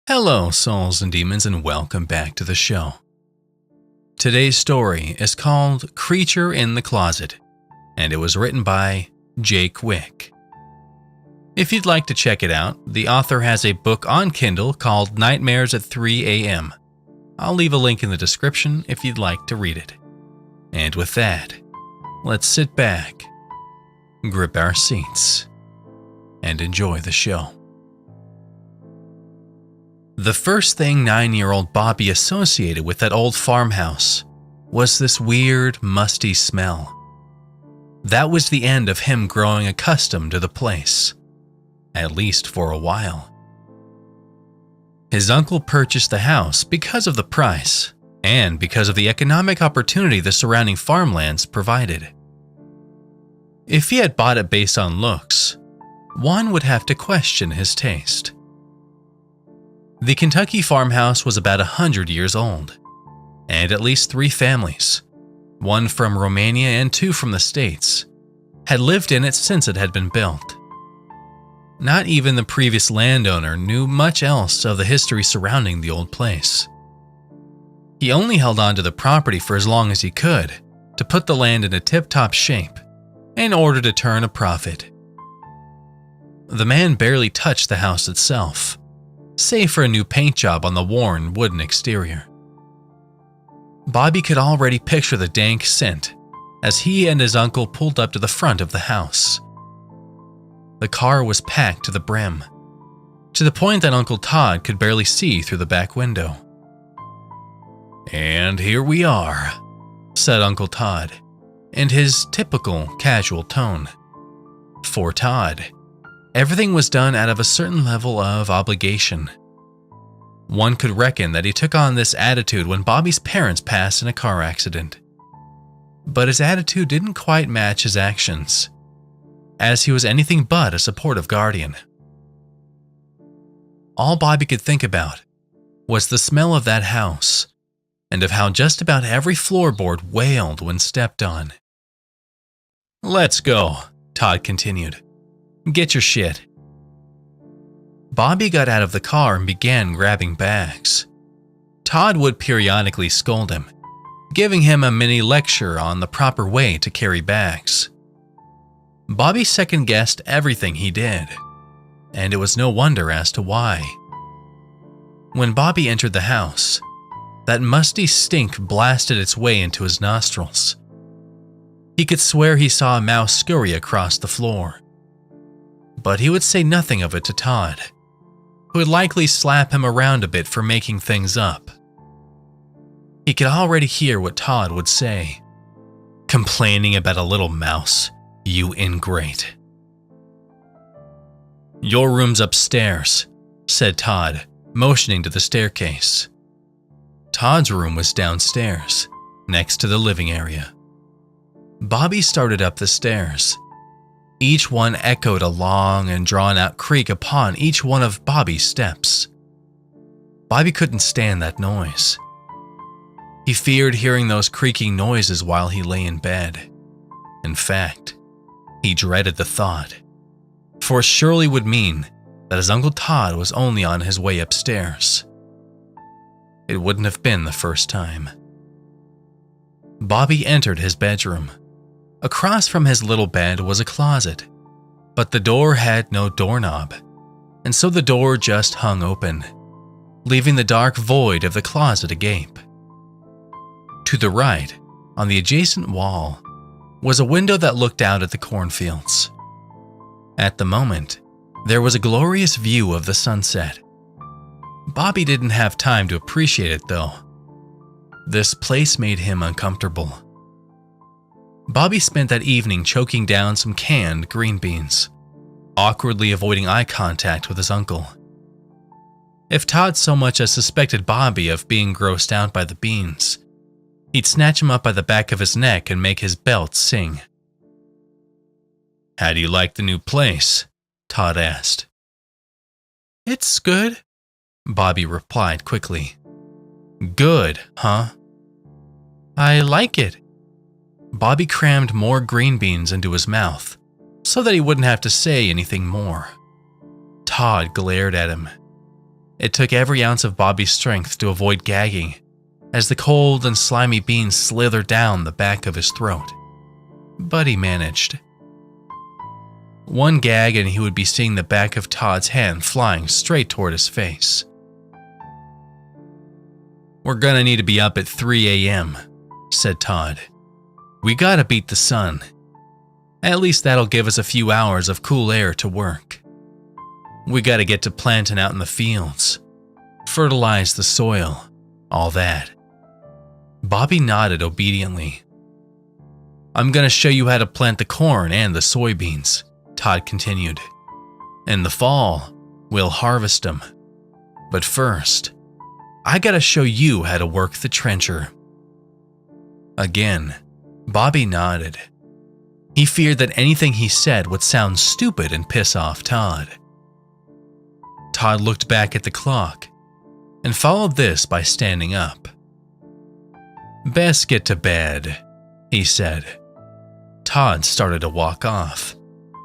Hello, souls and demons, and welcome back to the show. Today's story is called Creature in the Closet, and it was written by Jake Wick. If you'd like to check it out, the author has a book on Kindle called Nightmares at 3 a.m. I'll leave a link in the description if you'd like to read it. And with that, let's sit back, grip our seats, and enjoy the show. The first thing 9-year-old Bobby associated with that old farmhouse was this weird, musty smell. That was the end of him growing accustomed to the place, at least for a while. His uncle purchased the house because of the price and because of the economic opportunity the surrounding farmlands provided. If he had bought it based on looks, one would have to question his taste. The Kentucky farmhouse was about 100 years old, and at least 3 families, one from Romania and 2 from the States, had lived in it since it had been built. Not even the previous landowner knew much else of the history surrounding the old place. He only held on to the property for as long as he could to put the land in a tip-top shape in order to turn a profit. The man barely touched the house itself, save for a new paint job on the worn wooden exterior. Bobby could already picture the dank scent as he and his uncle pulled up to the front of the house. The car was packed to the brim, to the point that Uncle Todd could barely see through the back window. "And here we are," said Uncle Todd, in his typical casual tone. For Todd, everything was done out of a certain level of obligation. One could reckon that he took on this attitude when Bobby's parents passed in a car accident. But his attitude didn't quite match his actions, as he was anything but a supportive guardian. All Bobby could think about was the smell of that house and of how just about every floorboard wailed when stepped on. "Let's go," Todd continued. "Get your shit." Bobby got out of the car and began grabbing bags. Todd would periodically scold him, giving him a mini lecture on the proper way to carry bags. Bobby second-guessed everything he did, and it was no wonder as to why. When Bobby entered the house, that musty stink blasted its way into his nostrils. He could swear he saw a mouse scurry across the floor. But he would say nothing of it to Todd, who would likely slap him around a bit for making things up. He could already hear what Todd would say. "Complaining about a little mouse, you ingrate." "Your room's upstairs," said Todd, motioning to the staircase. Todd's room was downstairs, next to the living area. Bobby started up the stairs. Each one echoed a long and drawn-out creak upon each one of Bobby's steps. Bobby couldn't stand that noise. He feared hearing those creaking noises while he lay in bed. In fact, he dreaded the thought, for it surely would mean that his Uncle Todd was only on his way upstairs. It wouldn't have been the first time. Bobby entered his bedroom. Across from his little bed was a closet, but the door had no doorknob, and so the door just hung open, leaving the dark void of the closet agape. To the right, on the adjacent wall, was a window that looked out at the cornfields. At the moment, there was a glorious view of the sunset. Bobby didn't have time to appreciate it, though. This place made him uncomfortable. Bobby spent that evening choking down some canned green beans, awkwardly avoiding eye contact with his uncle. If Todd so much as suspected Bobby of being grossed out by the beans, he'd snatch him up by the back of his neck and make his belt sing. "How do you like the new place?" Todd asked. "It's good," Bobby replied quickly. "Good, huh?" "I like it." Bobby crammed more green beans into his mouth so that he wouldn't have to say anything more. Todd glared at him. It took every ounce of Bobby's strength to avoid gagging as the cold and slimy beans slithered down the back of his throat. But he managed. One gag and he would be seeing the back of Todd's hand flying straight toward his face. "We're gonna need to be up at 3 a.m., said Todd. "We gotta beat the sun. At least that'll give us a few hours of cool air to work. We gotta get to planting out in the fields, fertilize the soil, all that." Bobby nodded obediently. "I'm gonna show you how to plant the corn and the soybeans," Todd continued. "In the fall, we'll harvest them. But first, I gotta show you how to work the trencher." Again, Bobby nodded. He feared that anything he said would sound stupid and piss off Todd. Todd looked back at the clock and followed this by standing up. "Best get to bed," he said. Todd started to walk off,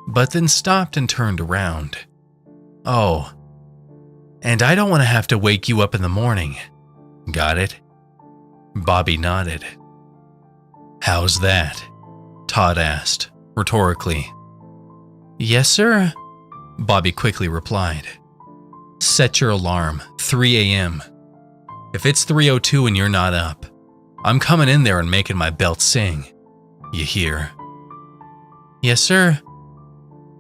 but then stopped and turned around. "Oh, and I don't want to have to wake you up in the morning. Got it?" Bobby nodded. "How's that?" Todd asked, rhetorically. "Yes, sir," Bobby quickly replied. "Set your alarm, 3 a.m. If it's 3:02 and you're not up, I'm coming in there and making my belt sing. You hear?" "Yes, sir."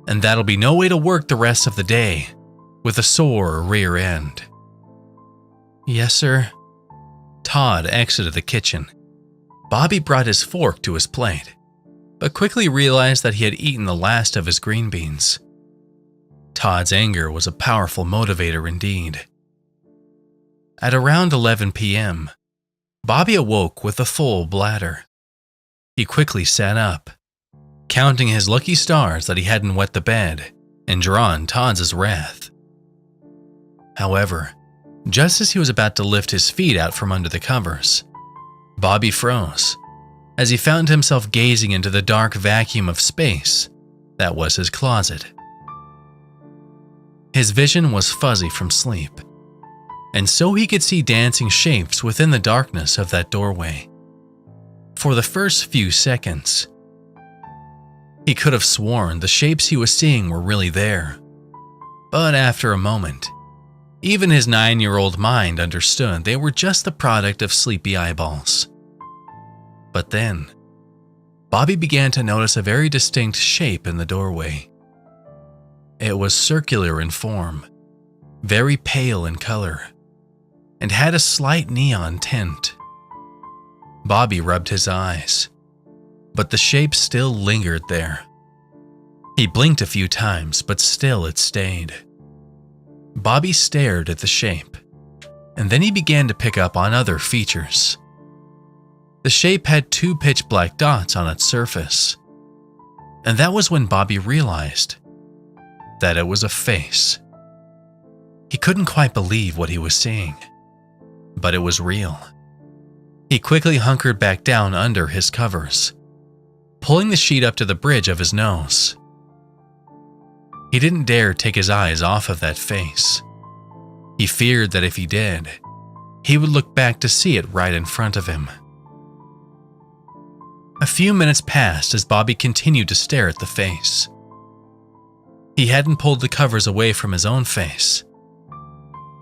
"And that'll be no way to work the rest of the day, with a sore rear end." "Yes, sir." Todd exited the kitchen. Bobby brought his fork to his plate, but quickly realized that he had eaten the last of his green beans. Todd's anger was a powerful motivator indeed. At around 11 p.m., Bobby awoke with a full bladder. He quickly sat up, counting his lucky stars that he hadn't wet the bed and drawn Todd's wrath. However, just as he was about to lift his feet out from under the covers, Bobby froze as he found himself gazing into the dark vacuum of space that was his closet. His vision was fuzzy from sleep, and so he could see dancing shapes within the darkness of that doorway. For the first few seconds, he could have sworn the shapes he was seeing were really there. But after a moment, even his 9-year-old mind understood they were just the product of sleepy eyeballs. But then, Bobby began to notice a very distinct shape in the doorway. It was circular in form, very pale in color, and had a slight neon tint. Bobby rubbed his eyes, but the shape still lingered there. He blinked a few times, but still it stayed. Bobby stared at the shape, and then he began to pick up on other features. The shape had 2 pitch-black dots on its surface, and that was when Bobby realized that it was a face. He couldn't quite believe what he was seeing, but it was real. He quickly hunkered back down under his covers, pulling the sheet up to the bridge of his nose. He didn't dare take his eyes off of that face. He feared that if he did, he would look back to see it right in front of him. A few minutes passed as Bobby continued to stare at the face. He hadn't pulled the covers away from his own face,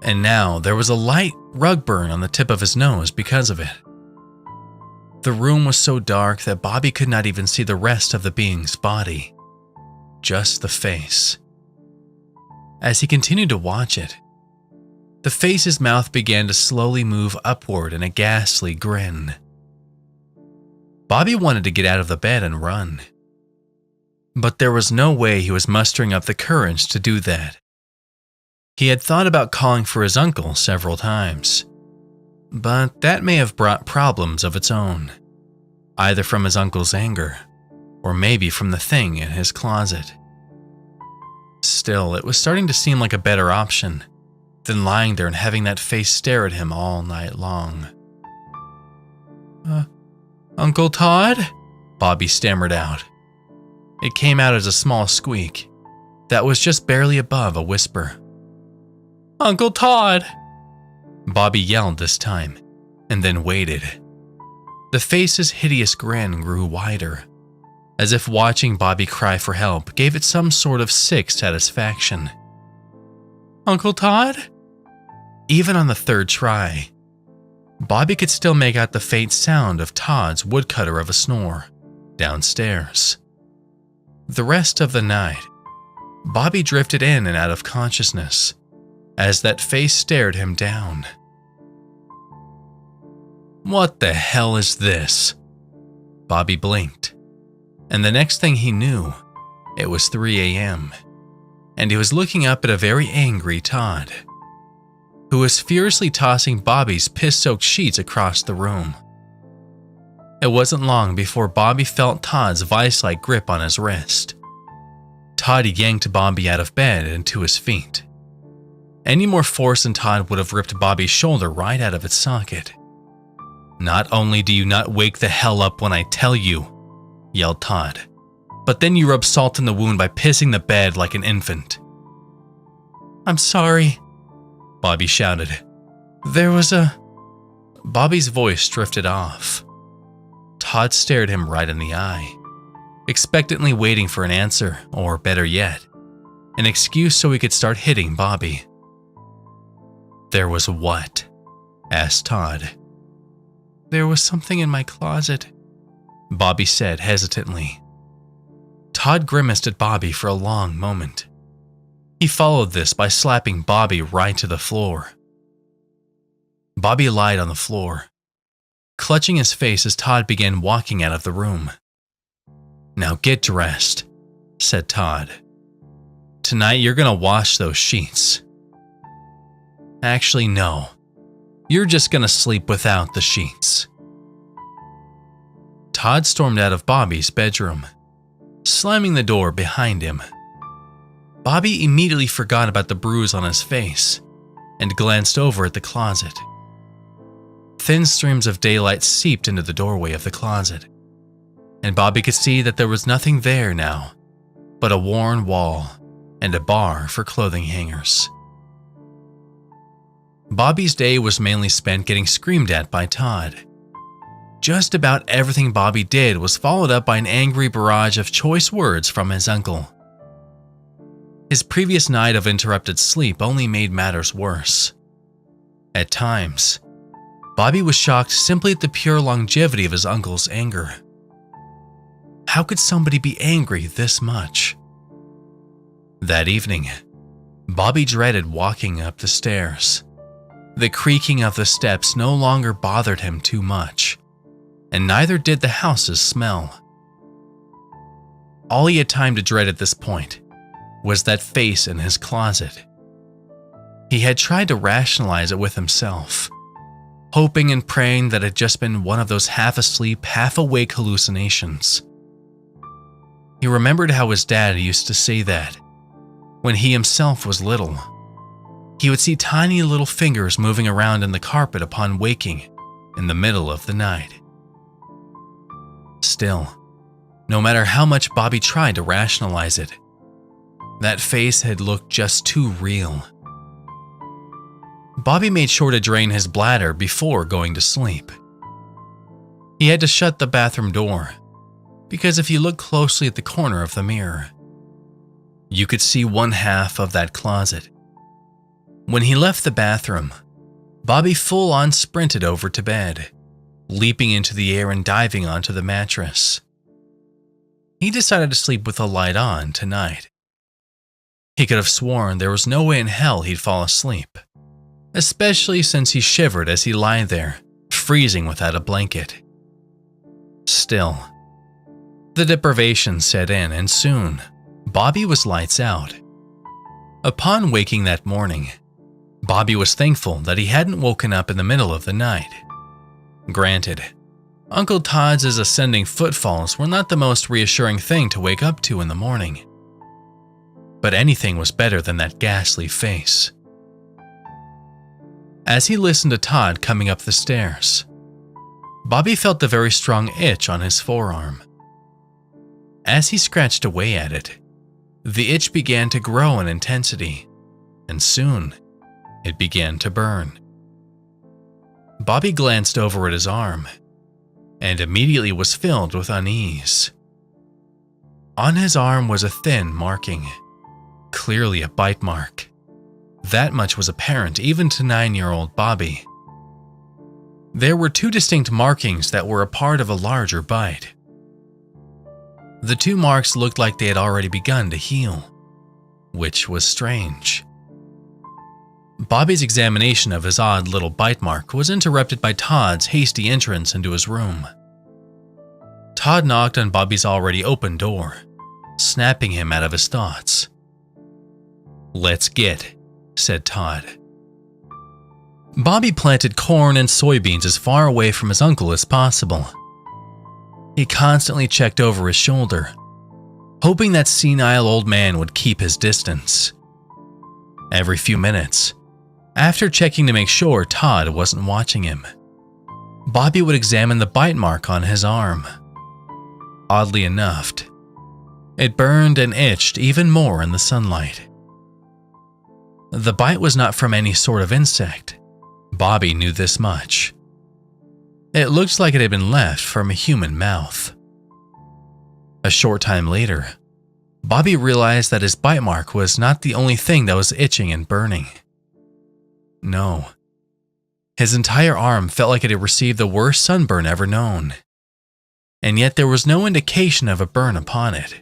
and now there was a light rug burn on the tip of his nose because of it. The room was so dark that Bobby could not even see the rest of the being's body, just the face. As he continued to watch it, the face's mouth began to slowly move upward in a ghastly grin. Bobby wanted to get out of the bed and run, but there was no way he was mustering up the courage to do that. He had thought about calling for his uncle several times, but that may have brought problems of its own, either from his uncle's anger or maybe from the thing in his closet. Still, it was starting to seem like a better option than lying there and having that face stare at him all night long. Uncle Todd?" Bobby stammered out. It came out as a small squeak that was just barely above a whisper. Uncle Todd! Bobby yelled this time, and then waited. The face's hideous grin grew wider, as if watching Bobby cry for help gave it some sort of sick satisfaction. Uncle Todd? Even on the third try, Bobby could still make out the faint sound of Todd's woodcutter of a snore downstairs. The rest of the night, Bobby drifted in and out of consciousness as that face stared him down. What the hell is this? Bobby blinked, and the next thing he knew, it was 3 a.m., and he was looking up at a very angry Todd, who was furiously tossing Bobby's piss-soaked sheets across the room. It wasn't long before Bobby felt Todd's vice-like grip on his wrist. Todd yanked Bobby out of bed and to his feet. Any more force than Todd would have ripped Bobby's shoulder right out of its socket. Not only do you not wake the hell up when I tell you, yelled Todd, but then you rub salt in the wound by pissing the bed like an infant. I'm sorry, Bobby shouted. There was a... Bobby's voice drifted off. Todd stared him right in the eye, expectantly waiting for an answer, or better yet, an excuse so he could start hitting Bobby. There was what? Asked Todd. There was something in my closet, Bobby said hesitantly. Todd grimaced at Bobby for a long moment. He followed this by slapping Bobby right to the floor. Bobby lied on the floor, clutching his face as Todd began walking out of the room. Now get dressed, said Todd. Tonight you're gonna wash those sheets. Actually, no. You're just gonna sleep without the sheets. Todd stormed out of Bobby's bedroom, slamming the door behind him. Bobby immediately forgot about the bruise on his face and glanced over at the closet. Thin streams of daylight seeped into the doorway of the closet, and Bobby could see that there was nothing there now but a worn wall and a bar for clothing hangers. Bobby's day was mainly spent getting screamed at by Todd. Just about everything Bobby did was followed up by an angry barrage of choice words from his uncle. His previous night of interrupted sleep only made matters worse. At times, Bobby was shocked simply at the pure longevity of his uncle's anger. How could somebody be angry this much? That evening, Bobby dreaded walking up the stairs. The creaking of the steps no longer bothered him too much, and neither did the house's smell. All he had time to dread at this point was that face in his closet. He had tried to rationalize it with himself, hoping and praying that it had just been one of those half-asleep, half-awake hallucinations. He remembered how his dad used to say that, when he himself was little, he would see tiny little fingers moving around in the carpet upon waking in the middle of the night. Still, no matter how much Bobby tried to rationalize it, that face had looked just too real. Bobby made sure to drain his bladder before going to sleep. He had to shut the bathroom door, because if you look closely at the corner of the mirror, you could see one half of that closet. When he left the bathroom, Bobby full-on sprinted over to bed, leaping into the air and diving onto the mattress. He decided to sleep with the light on tonight. He could have sworn there was no way in hell he'd fall asleep, especially since he shivered as he lay there, freezing without a blanket. Still, the deprivation set in, and soon, Bobby was lights out. Upon waking that morning, Bobby was thankful that he hadn't woken up in the middle of the night. Granted, Uncle Todd's ascending footfalls were not the most reassuring thing to wake up to in the morning, but anything was better than that ghastly face. As he listened to Todd coming up the stairs, Bobby felt the very strong itch on his forearm. As he scratched away at it, the itch began to grow in intensity, and soon, it began to burn. Bobby glanced over at his arm and immediately was filled with unease. On his arm was a thin marking, clearly a bite mark. That much was apparent even to 9-year-old Bobby. There were 2 distinct markings that were a part of a larger bite. The 2 marks looked like they had already begun to heal, which was strange. Bobby's examination of his odd little bite mark was interrupted by Todd's hasty entrance into his room. Todd knocked on Bobby's already open door, snapping him out of his thoughts. "Let's get," said Todd. Bobby planted corn and soybeans as far away from his uncle as possible. He constantly checked over his shoulder, hoping that senile old man would keep his distance. Every few minutes, after checking to make sure Todd wasn't watching him, Bobby would examine the bite mark on his arm. Oddly enough, it burned and itched even more in the sunlight. The bite was not from any sort of insect. Bobby knew this much. It looked like it had been left from a human mouth. A short time later, Bobby realized that his bite mark was not the only thing that was itching and burning. No. His entire arm felt like it had received the worst sunburn ever known. And yet there was no indication of a burn upon it.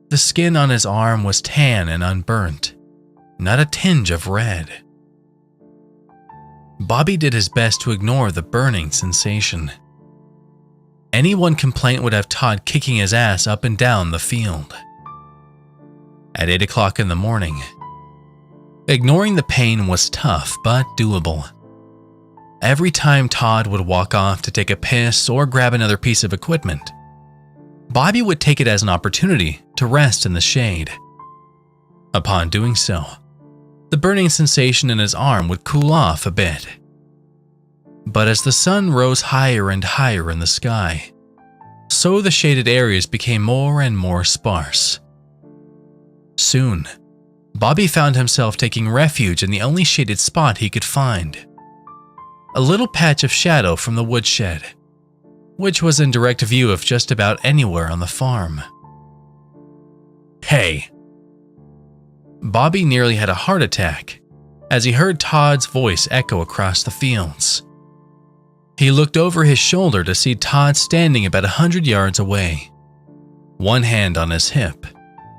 The skin on his arm was tan and unburnt, not a tinge of red. Bobby did his best to ignore the burning sensation. Any one complaint would have Todd kicking his ass up and down the field. At 8 o'clock in the morning, ignoring the pain was tough but doable. Every time Todd would walk off to take a piss or grab another piece of equipment, Bobby would take it as an opportunity to rest in the shade. Upon doing so, the burning sensation in his arm would cool off a bit. But as the sun rose higher and higher in the sky, so the shaded areas became more and more sparse. Soon, Bobby found himself taking refuge in the only shaded spot he could find. A little patch of shadow from the woodshed, which was in direct view of just about anywhere on the farm. "Hey!" Bobby nearly had a heart attack as he heard Todd's voice echo across the fields. He looked over his shoulder to see Todd standing about 100 yards away, one hand on his hip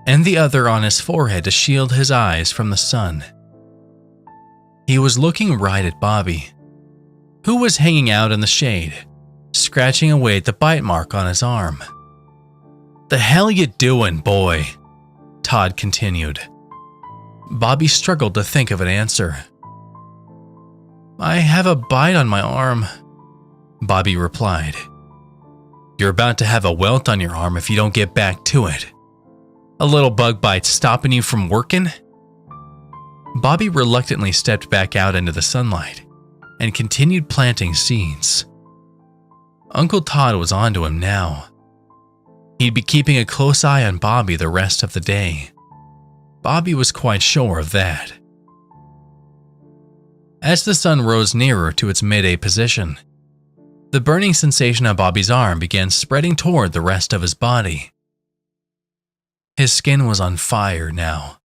and the other on his forehead to shield his eyes from the sun. He was looking right at Bobby, who was hanging out in the shade, scratching away at the bite mark on his arm. "The hell you doing, boy?" Todd continued. Bobby struggled to think of an answer. "I have a bite on my arm," Bobby replied. "You're about to have a welt on your arm if you don't get back to it. A little bug bite stopping you from working?" Bobby reluctantly stepped back out into the sunlight and continued planting seeds. Uncle Todd was onto him now. He'd be keeping a close eye on Bobby the rest of the day. Bobby was quite sure of that. As the sun rose nearer to its midday position, the burning sensation on Bobby's arm began spreading toward the rest of his body. His skin was on fire now,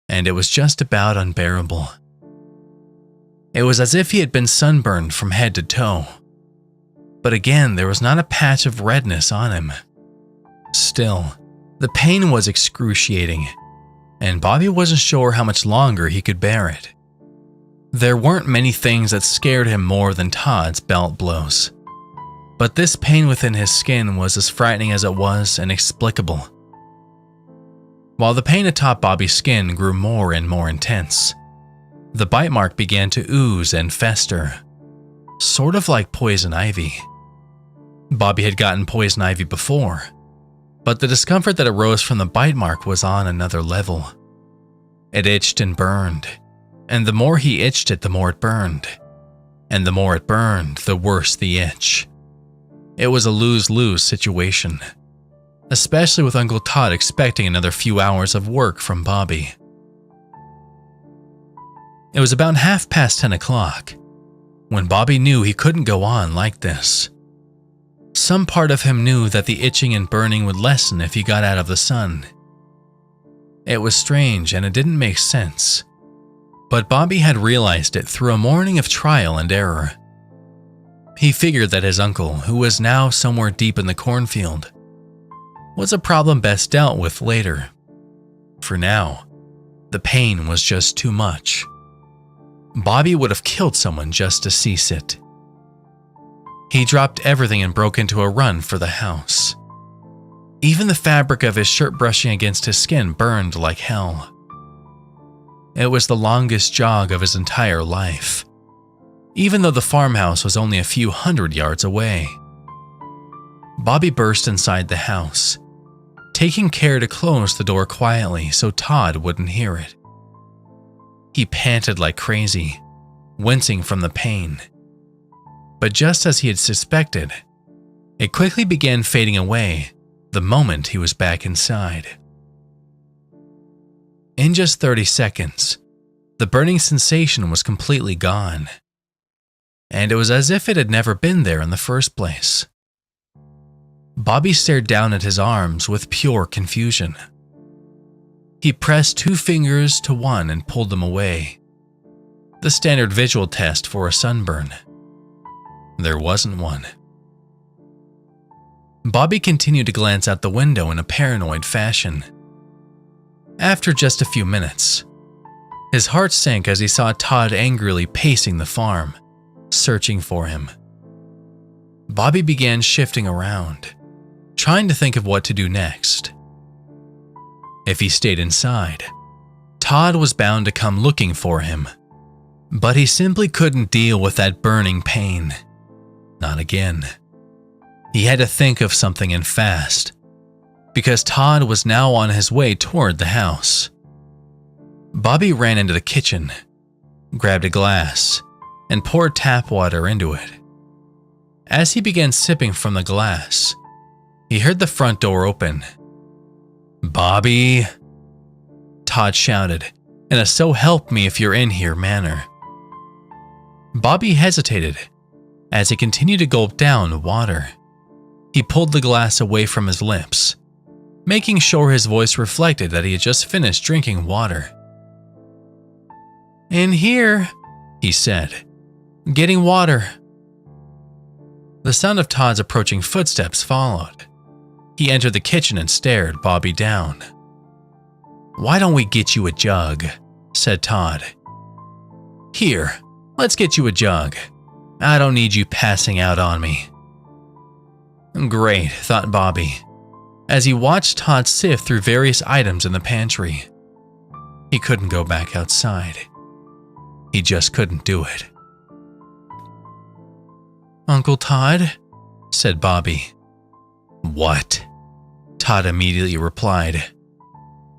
and it was just about unbearable. It was as if he had been sunburned from head to toe. But again, there was not a patch of redness on him. Still, the pain was excruciating, and Bobby wasn't sure how much longer he could bear it. There weren't many things that scared him more than Todd's belt blows, but this pain within his skin was as frightening as it was inexplicable. While the pain atop Bobby's skin grew more and more intense, the bite mark began to ooze and fester, sort of like poison ivy. Bobby had gotten poison ivy before, but the discomfort that arose from the bite mark was on another level. It itched and burned, and the more he itched it, the more it burned. And the more it burned, the worse the itch. It was a lose-lose situation, especially with Uncle Todd expecting another few hours of work from Bobby. It was about 10:30 when Bobby knew he couldn't go on like this. Some part of him knew that the itching and burning would lessen if he got out of the sun. It was strange and it didn't make sense, but Bobby had realized it through a morning of trial and error. He figured that his uncle, who was now somewhere deep in the cornfield, was a problem best dealt with later. For now, the pain was just too much. Bobby would have killed someone just to cease it. He dropped everything and broke into a run for the house. Even the fabric of his shirt brushing against his skin burned like hell. It was the longest jog of his entire life, even though the farmhouse was only a few hundred yards away. Bobby burst inside the house, taking care to close the door quietly so Todd wouldn't hear it. He panted like crazy, wincing from the pain. But just as he had suspected, it quickly began fading away the moment he was back inside. In just 30 seconds, the burning sensation was completely gone, and it was as if it had never been there in the first place. Bobby stared down at his arms with pure confusion. He pressed 2 fingers to one and pulled them away. The standard visual test for a sunburn. There wasn't one. Bobby continued to glance out the window in a paranoid fashion. After just a few minutes, his heart sank as he saw Todd angrily pacing the farm, searching for him. Bobby began shifting around, trying to think of what to do next. If he stayed inside, Todd was bound to come looking for him, but he simply couldn't deal with that burning pain. Not again. He had to think of something and fast, because Todd was now on his way toward the house. Bobby ran into the kitchen, grabbed a glass, and poured tap water into it. As he began sipping from the glass, he heard the front door open. "Bobby," Todd shouted in a "so help me if you're in here" manner. Bobby hesitated as he continued to gulp down water. He pulled the glass away from his lips, making sure his voice reflected that he had just finished drinking water. "In here," he said, "getting water." The sound of Todd's approaching footsteps followed. He entered the kitchen and stared Bobby down. "Why don't we get you a jug?" said Todd. "Here, let's get you a jug. I don't need you passing out on me." Great, thought Bobby, as he watched Todd sift through various items in the pantry. He couldn't go back outside. He just couldn't do it. "Uncle Todd?" said Bobby. "What?" Todd immediately replied.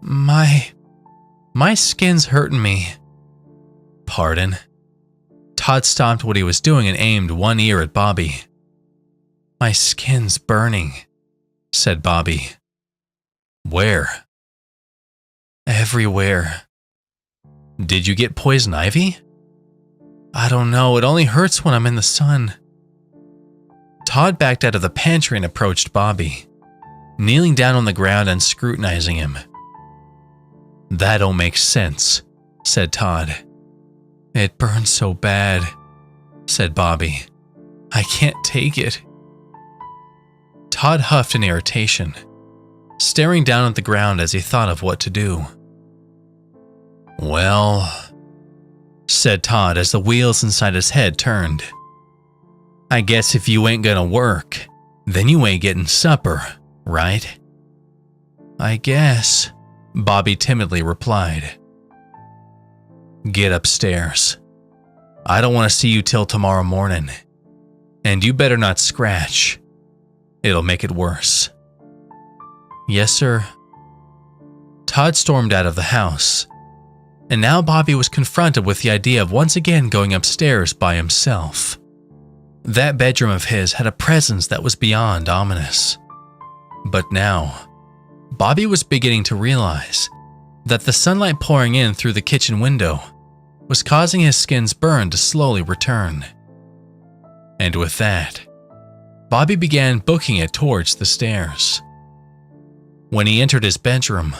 My skin's hurting me." "Pardon?" Todd stopped what he was doing and aimed one ear at Bobby. "My skin's burning," said Bobby. "Where?" "Everywhere." "Did you get poison ivy?" "I don't know, it only hurts when I'm in the sun." Todd backed out of the pantry and approached Bobby, kneeling down on the ground and scrutinizing him. "That don't make sense," said Todd. "It burns so bad," said Bobby. "I can't take it." Todd huffed in irritation, staring down at the ground as he thought of what to do. "Well," said Todd as the wheels inside his head turned. "I guess if you ain't gonna work, then you ain't getting supper, right?" "I guess," Bobby timidly replied. "Get upstairs. I don't want to see you till tomorrow morning. And you better not scratch. It'll make it worse." "Yes, sir." Todd stormed out of the house, and now Bobby was confronted with the idea of once again going upstairs by himself. That bedroom of his had a presence that was beyond ominous. But now, Bobby was beginning to realize that the sunlight pouring in through the kitchen window was causing his skin's burn to slowly return. And with that, Bobby began booking it towards the stairs. When he entered his bedroom,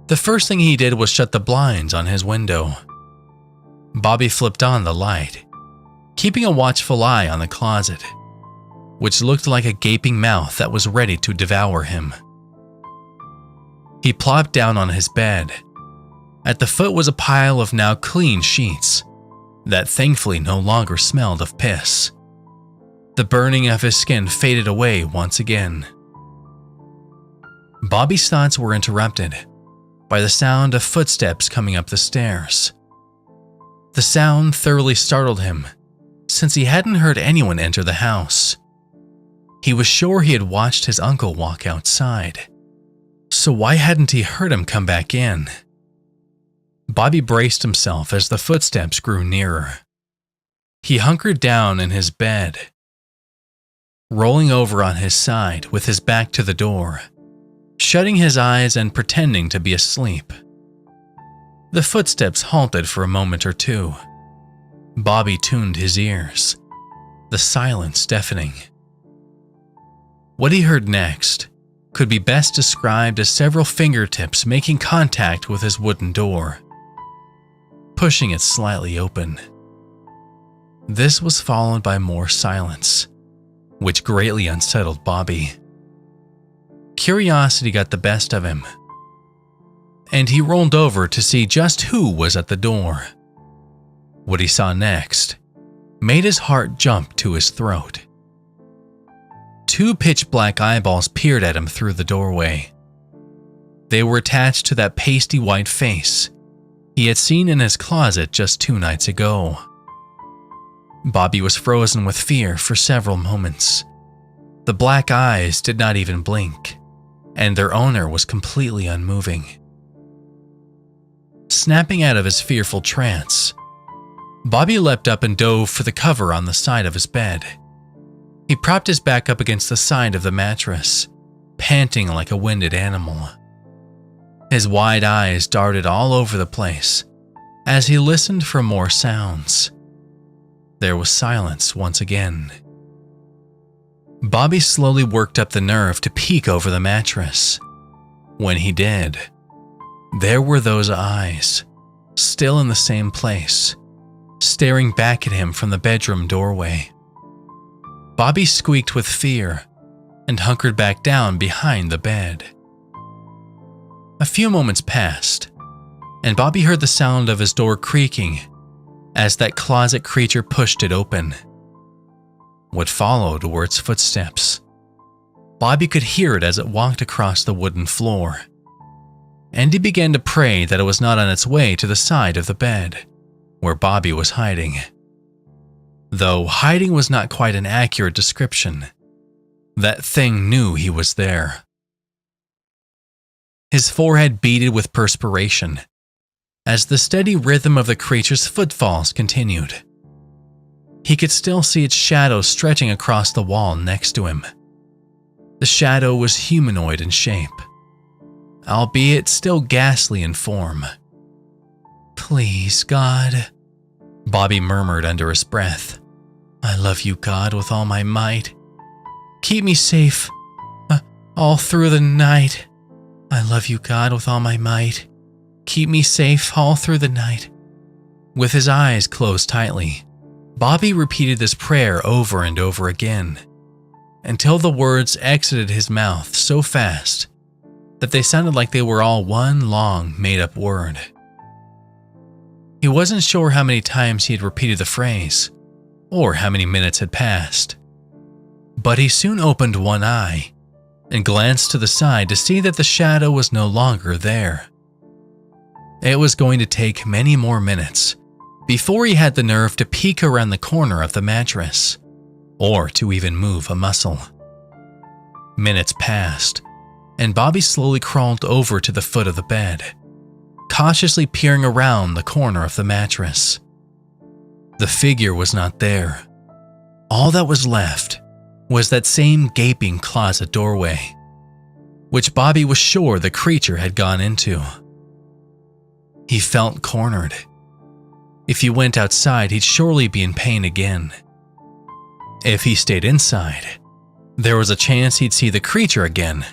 the first thing he did was shut the blinds on his window. Bobby flipped on the light, keeping a watchful eye on the closet, which looked like a gaping mouth that was ready to devour him. He plopped down on his bed. At the foot was a pile of now clean sheets that thankfully no longer smelled of piss. The burning of his skin faded away once again. Bobby's thoughts were interrupted by the sound of footsteps coming up the stairs. The sound thoroughly startled him, since he hadn't heard anyone enter the house. He was sure he had watched his uncle walk outside, so why hadn't he heard him come back in? Bobby braced himself as the footsteps grew nearer. He hunkered down in his bed, rolling over on his side with his back to the door, shutting his eyes and pretending to be asleep. The footsteps halted for a moment or two. Bobby tuned his ears, the silence deafening. What he heard next could be best described as several fingertips making contact with his wooden door, pushing it slightly open. This was followed by more silence, which greatly unsettled Bobby. Curiosity got the best of him, and he rolled over to see just who was at the door. What he saw next made his heart jump to his throat. Two pitch-black eyeballs peered at him through the doorway. They were attached to that pasty white face he had seen in his closet just 2 nights ago. Bobby was frozen with fear for several moments. The black eyes did not even blink, and their owner was completely unmoving. Snapping out of his fearful trance, Bobby leapt up and dove for the cover on the side of his bed. He propped his back up against the side of the mattress, panting like a winded animal. His wide eyes darted all over the place as he listened for more sounds. There was silence once again. Bobby slowly worked up the nerve to peek over the mattress. When he did, there were those eyes, still in the same place, staring back at him from the bedroom doorway. Bobby squeaked with fear and hunkered back down behind the bed. A few moments passed, and Bobby heard the sound of his door creaking as that closet creature pushed it open. What followed were its footsteps. Bobby could hear it as it walked across the wooden floor, and he began to pray that it was not on its way to the side of the bed, where Bobby was hiding. Though hiding was not quite an accurate description, that thing knew he was there. His forehead beaded with perspiration as the steady rhythm of the creature's footfalls continued. He could still see its shadow stretching across the wall next to him. The shadow was humanoid in shape, albeit still ghastly in form. "Please, God," Bobby murmured under his breath. "I love you, God, with all my might. Keep me safe all through the night. I love you, God, with all my might. Keep me safe all through the night." With his eyes closed tightly, Bobby repeated this prayer over and over again, until the words exited his mouth so fast that they sounded like they were all one long, made-up word. He wasn't sure how many times he had repeated the phrase, or how many minutes had passed, but he soon opened one eye and glanced to the side to see that the shadow was no longer there. It was going to take many more minutes before he had the nerve to peek around the corner of the mattress, or to even move a muscle. Minutes passed, and Bobby slowly crawled over to the foot of the bed, cautiously peering around the corner of the mattress. The figure was not there. All that was left was that same gaping closet doorway, which Bobby was sure the creature had gone into. He felt cornered. If he went outside, he'd surely be in pain again. If he stayed inside, there was a chance he'd see the creature again.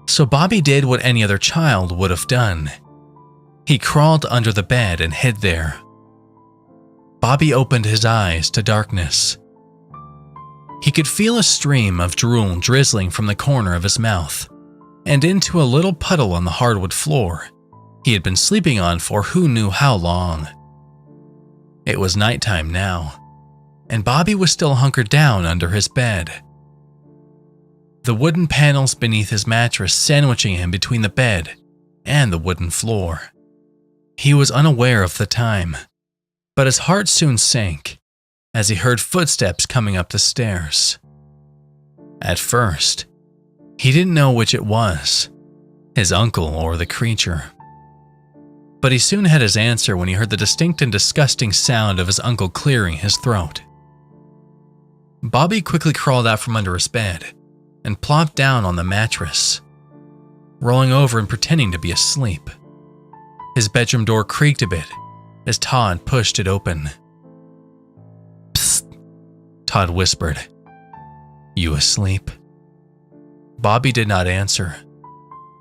So Bobby did what any other child would have done. He crawled under the bed and hid there. Bobby opened his eyes to darkness. He could feel a stream of drool drizzling from the corner of his mouth and into a little puddle on the hardwood floor he had been sleeping on for who knew how long. It was nighttime now, and Bobby was still hunkered down under his bed. The wooden panels beneath his mattress sandwiching him between the bed and the wooden floor. He was unaware of the time, but his heart soon sank as he heard footsteps coming up the stairs. At first, he didn't know which it was, his uncle or the creature. But he soon had his answer when he heard the distinct and disgusting sound of his uncle clearing his throat. Bobby quickly crawled out from under his bed and plopped down on the mattress, rolling over and pretending to be asleep. His bedroom door creaked a bit as Todd pushed it open. "Psst," Todd whispered. "You asleep?" Bobby did not answer,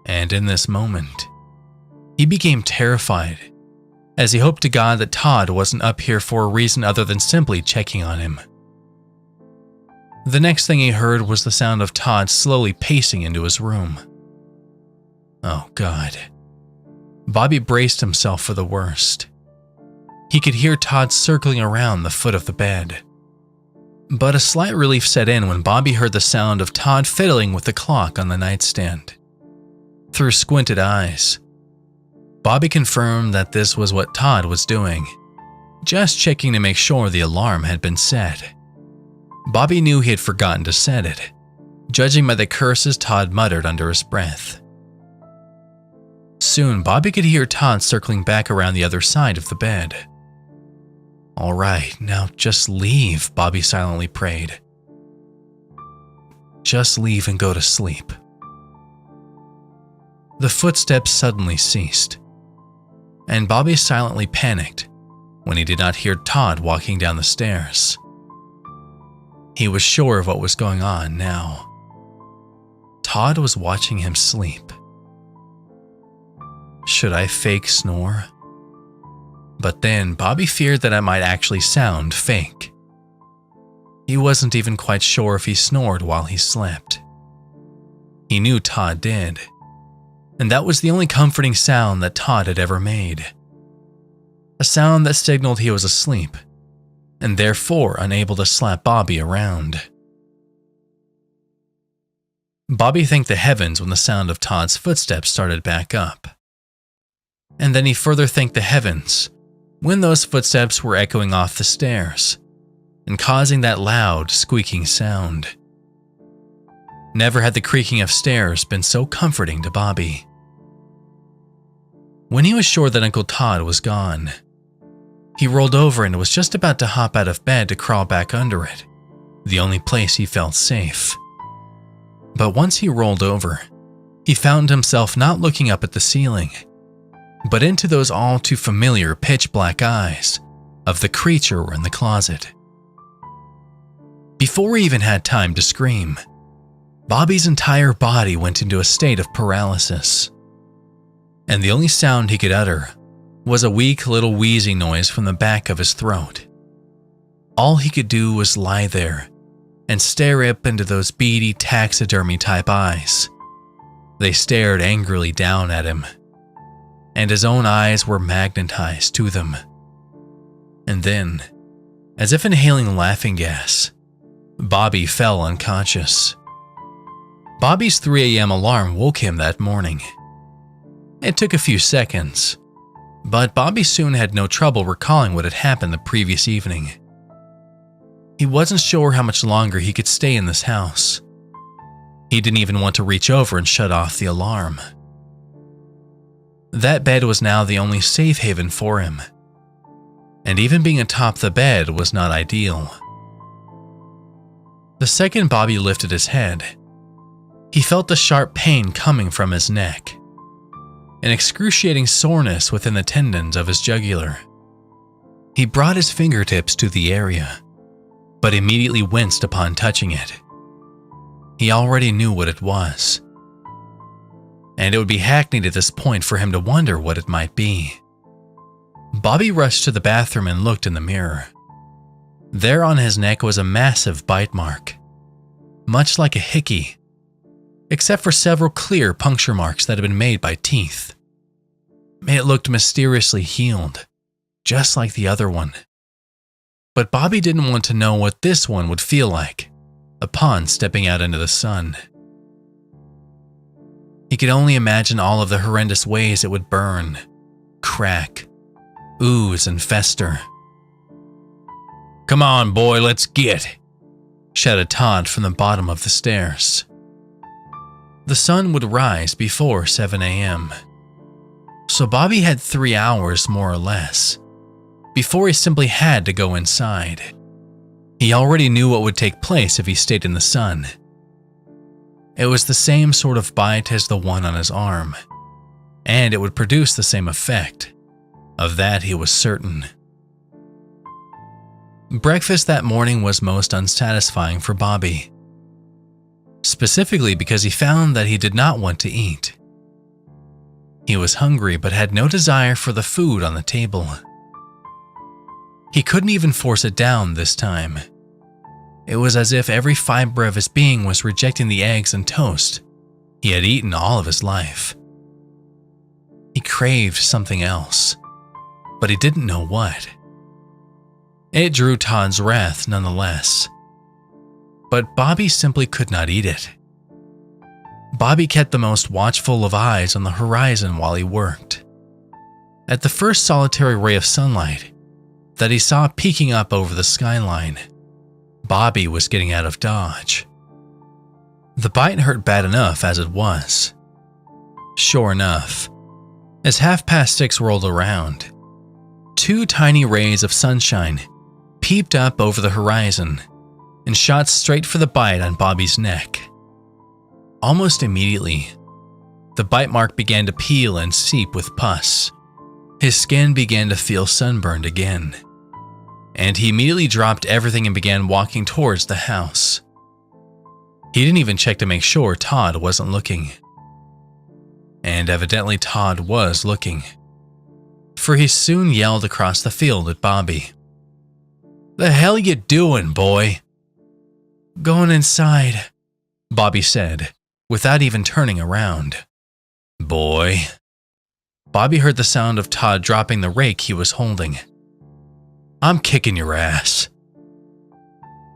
and in this moment, he became terrified as he hoped to God that Todd wasn't up here for a reason other than simply checking on him. The next thing he heard was the sound of Todd slowly pacing into his room. Oh God. Bobby braced himself for the worst. He could hear Todd circling around the foot of the bed. But a slight relief set in when Bobby heard the sound of Todd fiddling with the clock on the nightstand. Through squinted eyes, Bobby confirmed that this was what Todd was doing, just checking to make sure the alarm had been set. Bobby knew he had forgotten to set it, judging by the curses Todd muttered under his breath. Soon, Bobby could hear Todd circling back around the other side of the bed. "All right, now just leave," Bobby silently prayed. "Just leave and go to sleep." The footsteps suddenly ceased, and Bobby silently panicked when he did not hear Todd walking down the stairs. He was sure of what was going on now. Todd was watching him sleep. Should I fake snore? But then Bobby feared that I might actually sound fake. He wasn't even quite sure if he snored while he slept. He knew Todd did, and that was the only comforting sound that Todd had ever made. A sound that signaled he was asleep, and therefore unable to slap Bobby around. Bobby thanked the heavens when the sound of Todd's footsteps started back up. And then he further thanked the heavens when those footsteps were echoing off the stairs and causing that loud, squeaking sound. Never had the creaking of stairs been so comforting to Bobby. When he was sure that Uncle Todd was gone, he rolled over and was just about to hop out of bed to crawl back under it, the only place he felt safe. But once he rolled over, he found himself not looking up at the ceiling, but into those all too familiar pitch-black eyes of the creature in the closet. Before he even had time to scream, Bobby's entire body went into a state of paralysis, and the only sound he could utter was a weak little wheezy noise from the back of his throat. All he could do was lie there and stare up into those beady taxidermy-type eyes. They stared angrily down at him, and his own eyes were magnetized to them. And then, as if inhaling laughing gas, Bobby fell unconscious. Bobby's 3 a.m. alarm woke him that morning. It took a few seconds, but Bobby soon had no trouble recalling what had happened the previous evening. He wasn't sure how much longer he could stay in this house. He didn't even want to reach over and shut off the alarm. That bed was now the only safe haven for him, and even being atop the bed was not ideal. The second Bobby lifted his head, he felt the sharp pain coming from his neck, an excruciating soreness within the tendons of his jugular. He brought his fingertips to the area, but immediately winced upon touching it. He already knew what it was, and it would be hackneyed at this point for him to wonder what it might be. Bobby rushed to the bathroom and looked in the mirror. There on his neck was a massive bite mark, much like a hickey, except for several clear puncture marks that had been made by teeth. It looked mysteriously healed, just like the other one. But Bobby didn't want to know what this one would feel like upon stepping out into the sun. He could only imagine all of the horrendous ways it would burn, crack, ooze, and fester. "Come on, boy, let's get," shouted Todd from the bottom of the stairs. The sun would rise before 7 a.m., so Bobby had 3 hours more or less before he simply had to go inside. He already knew what would take place if he stayed in the sun. It was the same sort of bite as the one on his arm, and it would produce the same effect. Of that he was certain. Breakfast that morning was most unsatisfying for Bobby, specifically because he found that he did not want to eat. He was hungry but had no desire for the food on the table. He couldn't even force it down this time. It was as if every fiber of his being was rejecting the eggs and toast he had eaten all of his life. He craved something else, but he didn't know what. It drew Todd's wrath nonetheless, but Bobby simply could not eat it. Bobby kept the most watchful of eyes on the horizon while he worked. At the first solitary ray of sunlight that he saw peeking up over the skyline, Bobby was getting out of dodge. The bite hurt bad enough as it was. Sure enough, as 6:30 rolled around, 2 tiny rays of sunshine peeped up over the horizon and shot straight for the bite on Bobby's neck. Almost immediately, the bite mark began to peel and seep with pus. His skin began to feel sunburned again, and he immediately dropped everything and began walking towards the house. He didn't even check to make sure Todd wasn't looking. And evidently Todd was looking, for he soon yelled across the field at Bobby. "The hell you doing, boy?" "Going inside," Bobby said, without even turning around. "Boy." Bobby heard the sound of Todd dropping the rake he was holding. "I'm kicking your ass."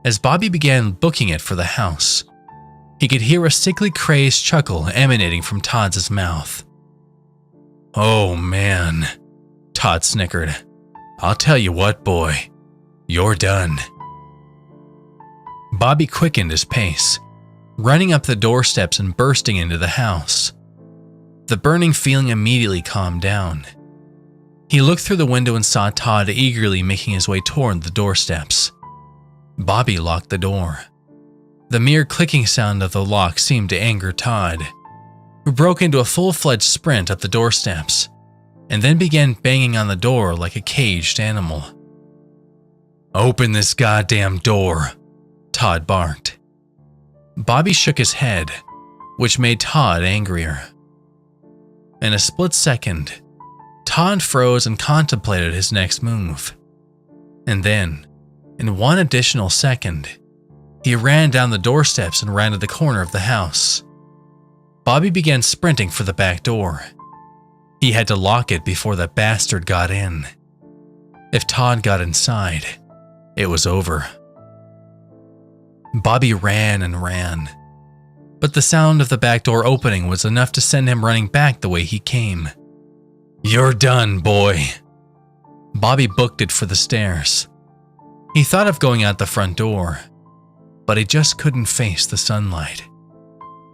As Bobby began booking it for the house, he could hear a sickly crazed chuckle emanating from Todd's mouth. "Oh man," Todd snickered. "I'll tell you what, boy. You're done." Bobby quickened his pace, running up the doorsteps and bursting into the house. The burning feeling immediately calmed down. He looked through the window and saw Todd eagerly making his way toward the doorsteps. Bobby locked the door. The mere clicking sound of the lock seemed to anger Todd, who broke into a full-fledged sprint up the doorsteps and then began banging on the door like a caged animal. "Open this goddamn door," Todd barked. Bobby shook his head, which made Todd angrier. In a split second, Todd froze and contemplated his next move. And then, in one additional second, he ran down the doorsteps and ran to the corner of the house. Bobby began sprinting for the back door. He had to lock it before that bastard got in. If Todd got inside, it was over. Bobby ran and ran, but the sound of the back door opening was enough to send him running back the way he came. "You're done, boy." Bobby booked it for the stairs. He thought of going out the front door, but he just couldn't face the sunlight.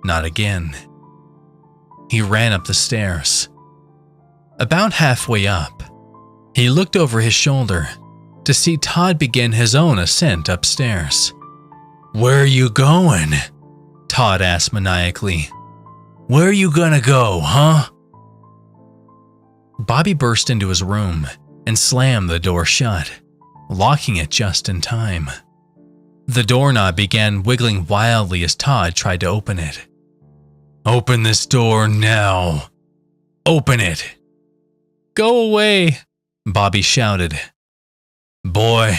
Not again. He ran up the stairs. About halfway up, he looked over his shoulder to see Todd begin his own ascent upstairs. "Where are you going?" Todd asked maniacally. "Where are you gonna go, huh?" Bobby burst into his room and slammed the door shut, locking it just in time. The doorknob began wiggling wildly as Todd tried to open it. "Open this door now! Open it!" "Go away!" Bobby shouted. "Boy,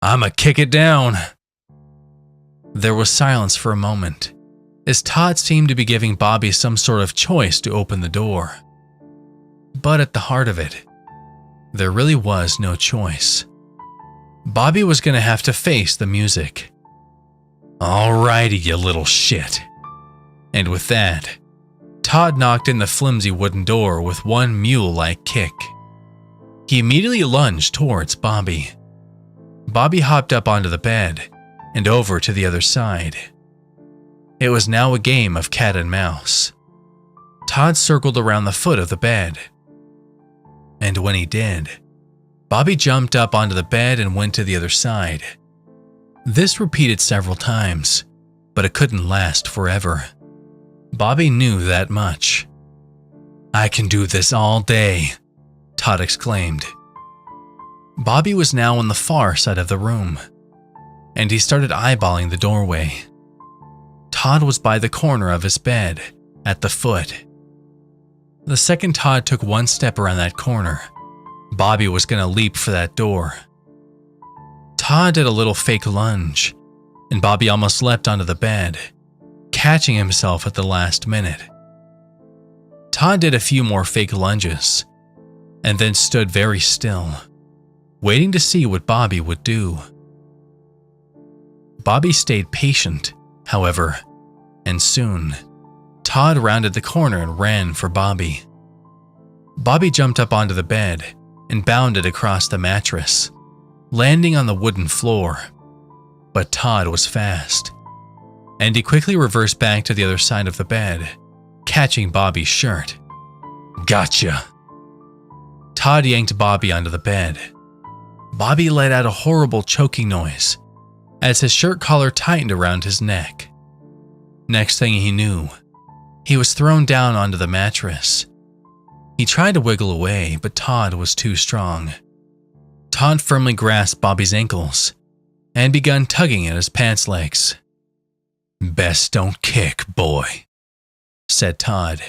I'ma kick it down." There was silence for a moment, as Todd seemed to be giving Bobby some sort of choice to open the door. But at the heart of it, there really was no choice. Bobby was going to have to face the music. "Alrighty, you little shit." And with that, Todd knocked in the flimsy wooden door with one mule-like kick. He immediately lunged towards Bobby. Bobby hopped up onto the bed and over to the other side. It was now a game of cat and mouse. Todd circled around the foot of the bed. And when he did, Bobby jumped up onto the bed and went to the other side. This repeated several times, but it couldn't last forever. Bobby knew that much. "I can do this all day," Todd exclaimed. Bobby was now on the far side of the room, and he started eyeballing the doorway. Todd was by the corner of his bed, at the foot. The second Todd took one step around that corner, Bobby was going to leap for that door. Todd did a little fake lunge, and Bobby almost leapt onto the bed, catching himself at the last minute. Todd did a few more fake lunges, and then stood very still, waiting to see what Bobby would do. Bobby stayed patient, however, and soon, Todd rounded the corner and ran for Bobby. Bobby jumped up onto the bed and bounded across the mattress, landing on the wooden floor. But Todd was fast, and he quickly reversed back to the other side of the bed, catching Bobby's shirt. "Gotcha!" Todd yanked Bobby onto the bed. Bobby let out a horrible choking noise as his shirt collar tightened around his neck. Next thing he knew, he was thrown down onto the mattress. He tried to wiggle away, but Todd was too strong. Todd firmly grasped Bobby's ankles and began tugging at his pants legs. "Best don't kick, boy," said Todd.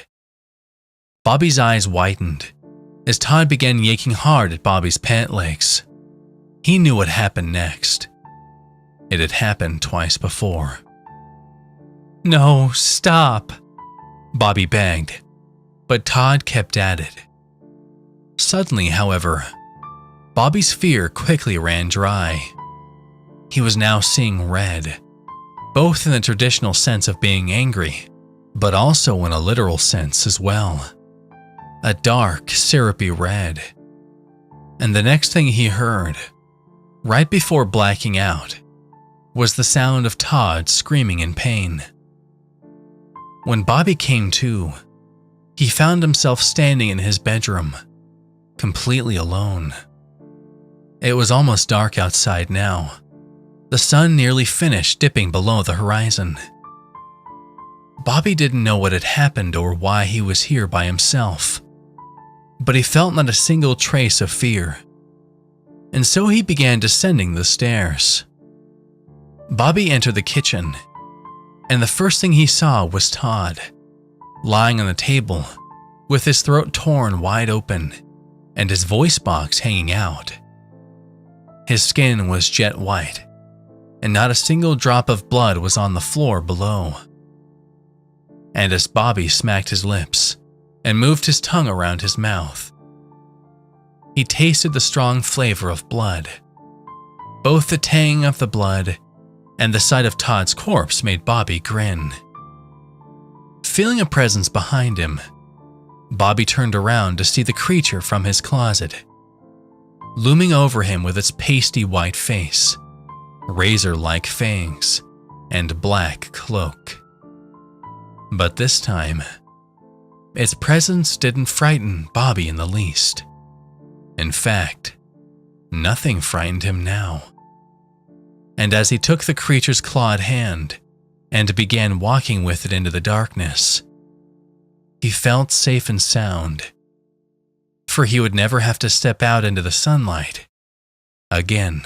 Bobby's eyes widened as Todd began yanking hard at Bobby's pant legs. He knew what happened next. It had happened twice before. "No, stop," Bobby begged, but Todd kept at it. Suddenly, however, Bobby's fear quickly ran dry. He was now seeing red, both in the traditional sense of being angry, but also in a literal sense as well. A dark, syrupy red. And the next thing he heard, right before blacking out, was the sound of Todd screaming in pain. When Bobby came to, he found himself standing in his bedroom, completely alone. It was almost dark outside now, the sun nearly finished dipping below the horizon. Bobby didn't know what had happened or why he was here by himself, but he felt not a single trace of fear, and so he began descending the stairs. Bobby entered the kitchen, and the first thing he saw was Todd, lying on the table, with his throat torn wide open and his voice box hanging out. His skin was jet white, and not a single drop of blood was on the floor below. And as Bobby smacked his lips and moved his tongue around his mouth, he tasted the strong flavor of blood. Both the tang of the blood and the sight of Todd's corpse made Bobby grin. Feeling a presence behind him, Bobby turned around to see the creature from his closet, looming over him with its pasty white face, razor-like fangs, and black cloak. But this time, its presence didn't frighten Bobby in the least. In fact, nothing frightened him now. And as he took the creature's clawed hand and began walking with it into the darkness, he felt safe and sound. for he would never have to step out into the sunlight again.